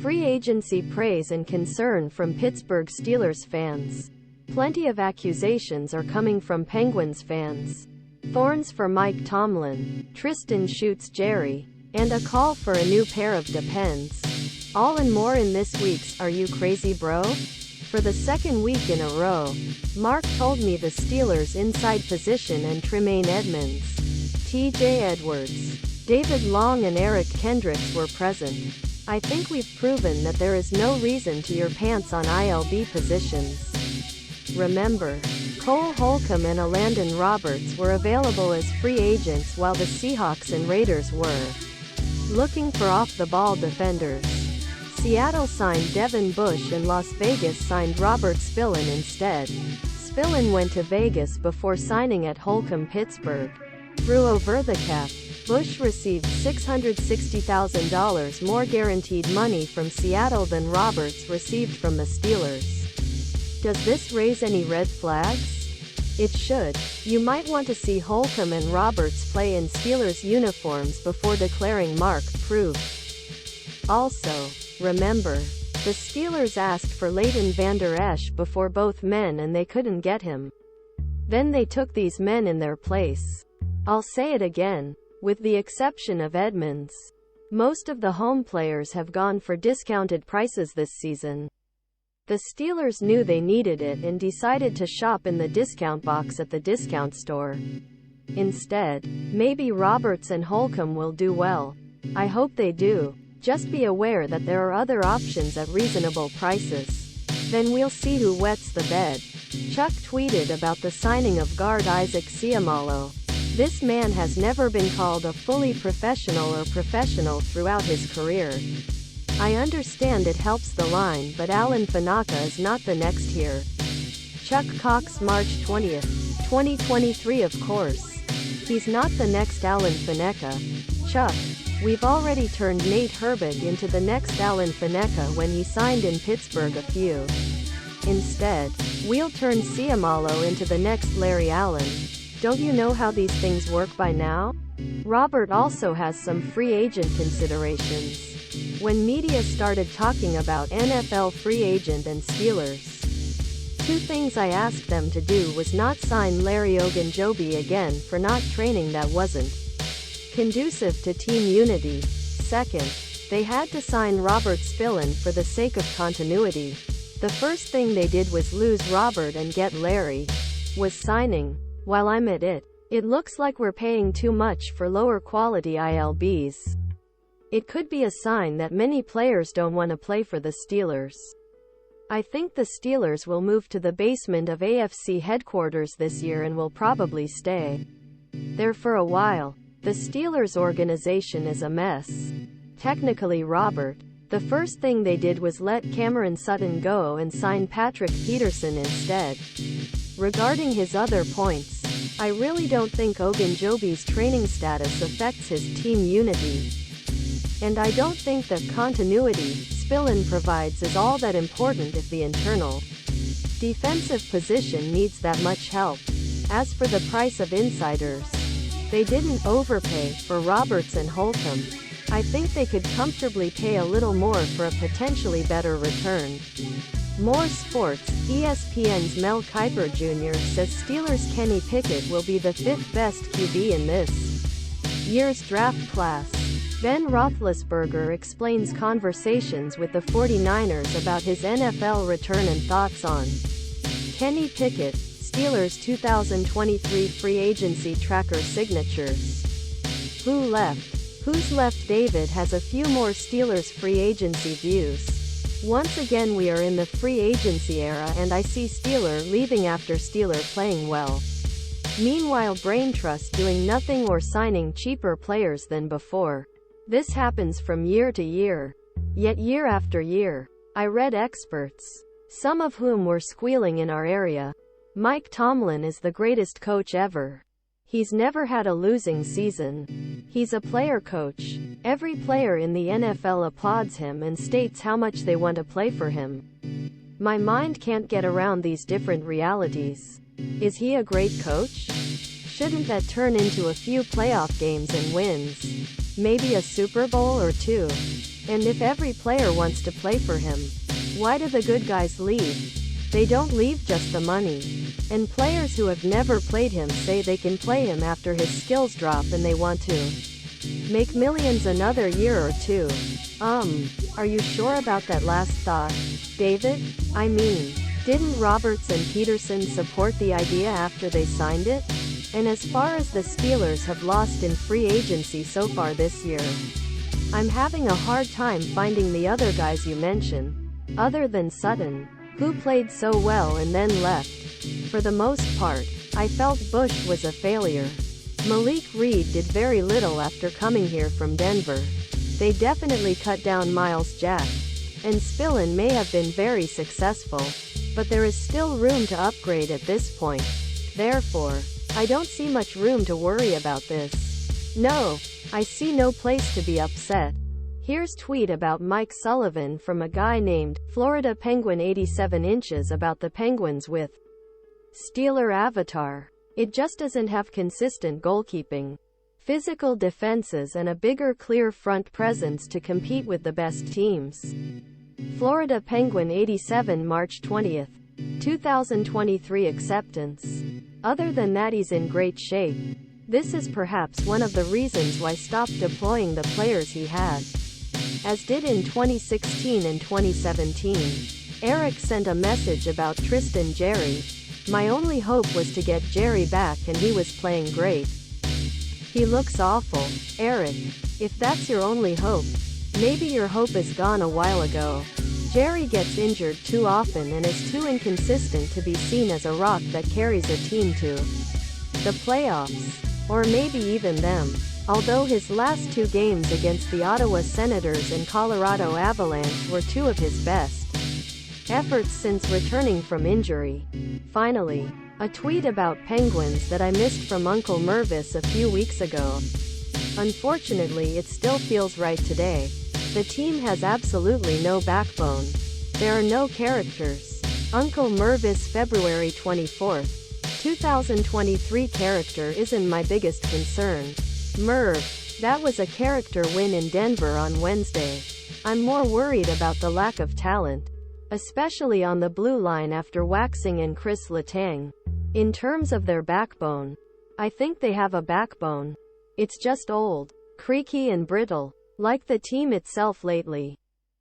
Free agency praise and concern from Pittsburgh Steelers fans. Plenty of accusations are coming from Penguins fans. Thorns for Mike Tomlin, Tristan shoots Jerry, and a call for a new pair of Depends. All and more in this week's Are You Crazy Bro? For the second week in a row, Mark told me the Steelers' inside position and Tremaine Edmunds, TJ Edwards, David Long and Eric Kendricks were present. I think we've proven that there is no reason to your pants on ILB positions. Remember, Cole Holcomb and Elandon Roberts were available as free agents while the Seahawks and Raiders were looking for off-the-ball defenders. Seattle signed Devin Bush and Las Vegas signed Robert Spillane instead. Spillane went to Vegas before signing at Holcomb Pittsburgh. Through over the cap, Bush received $660,000 more guaranteed money from Seattle than Roberts received from the Steelers. Does this raise any red flags? It should. You might want to see Holcomb and Roberts play in Steelers uniforms before declaring Mark proved. Also, remember, the Steelers asked for Leighton Vander Esch before both men and they couldn't get him. Then they took these men in their place. I'll say it again. With the exception of Edmunds, most of the home players have gone for discounted prices this season. The Steelers knew they needed it and decided to shop in the discount box at the discount store. Instead, maybe Roberts and Holcomb will do well. I hope they do. Just be aware that there are other options at reasonable prices. Then we'll see who wets the bed. Chuck tweeted about the signing of guard Isaac Seumalo. This man has never been called a fully professional or professional throughout his career. I understand it helps the line, but Alan Fanaka is not the next here. Chuck Cox, March 20th, 2023. Of course. He's not the next Alan Fanaka. Chuck, we've already turned Nate Herbig into the next Alan Fanaka when he signed in Pittsburgh a few. Instead, we'll turn Seumalo into the next Larry Allen. Don't you know how these things work by now? Robert also has some free agent considerations. When media started talking about NFL free agent and Steelers, two things I asked them to do was not sign Larry Ogunjobi again for not training that wasn't conducive to team unity. Second, they had to sign Robert Spillane for the sake of continuity. The first thing they did was lose Robert and get Larry. Was signing. While I'm at it, it looks like we're paying too much for lower quality ILBs. It could be a sign that many players don't want to play for the Steelers. I think the Steelers will move to the basement of AFC headquarters this year and will probably stay there for a while. The Steelers organization is a mess. Technically, Robert, the first thing they did was let Cameron Sutton go and sign Patrick Peterson instead. Regarding his other points, I really don't think Ogunjobi's training status affects his team unity. And I don't think the continuity Spillane provides is all that important if the internal defensive position needs that much help. As for the price of insiders, they didn't overpay for Roberts and Holcomb. I think they could comfortably pay a little more for a potentially better return. More sports. ESPN's Mel Kiper Jr. says Steelers' Kenny Pickett will be the fifth best QB in this year's draft class. Ben Roethlisberger explains conversations with the 49ers about his NFL return and thoughts on Kenny Pickett. Steelers 2023 free agency tracker signatures. Who left? Who's left? David has a few more Steelers free agency views. Once again we are in the free agency era and I see Steeler leaving after Steeler playing well. Meanwhile Brain Trust doing nothing or signing cheaper players than before. This happens from year to year. Yet year after year, I read experts, some of whom were squealing in our area. Mike Tomlin is the greatest coach ever. He's never had a losing season. He's a player coach. Every player in the NFL applauds him and states how much they want to play for him. My mind can't get around these different realities. Is he a great coach? Shouldn't that turn into a few playoff games and wins? Maybe a Super Bowl or two? And if every player wants to play for him, why do the good guys leave? They don't leave just the money. And players who have never played him say they can play him after his skills drop and they want to make millions another year or two. Are you sure about that last thought, David? I mean, didn't Roberts and Peterson support the idea after they signed it? And as far as the Steelers have lost in free agency so far this year, I'm having a hard time finding the other guys you mention, other than Sutton, who played so well and then left. For the most part, I felt Bush was a failure. Malik Reed did very little after coming here from Denver. They definitely cut down Miles Jack. And Spillane may have been very successful, but there is still room to upgrade at this point. Therefore, I don't see much room to worry about this. No, I see no place to be upset. Here's tweet about Mike Sullivan from a guy named Florida Penguin 87 inches about the Penguins with Steeler avatar. It just doesn't have consistent goalkeeping, physical defenses and a bigger clear front presence to compete with the best teams. Florida Penguin 87 March 20th, 2023 acceptance. Other than that, he's in great shape. This is perhaps one of the reasons why stopped deploying the players he had, as did in 2016 and 2017. Eric sent a message about Tristan Jarry. My only hope was to get Jarry back and he was playing great. He looks awful. Eric, if that's your only hope, maybe your hope is gone a while ago. Jarry gets injured too often and is too inconsistent to be seen as a rock that carries a team to the playoffs. Or maybe even them. Although his last two games against the Ottawa Senators and Colorado Avalanche were two of his best efforts since returning from injury. Finally, a tweet about Penguins that I missed from Uncle Mervis a few weeks ago. Unfortunately, it still feels right today. The team has absolutely no backbone. There are no characters. Uncle Mervis February 24th, 2023 character isn't my biggest concern. Merv, that was a character win in Denver on Wednesday. I'm more worried about the lack of talent, especially on the blue line after Waxing and Chris Letang. In terms of their backbone, I think they have a backbone. It's just old, creaky and brittle, like the team itself lately.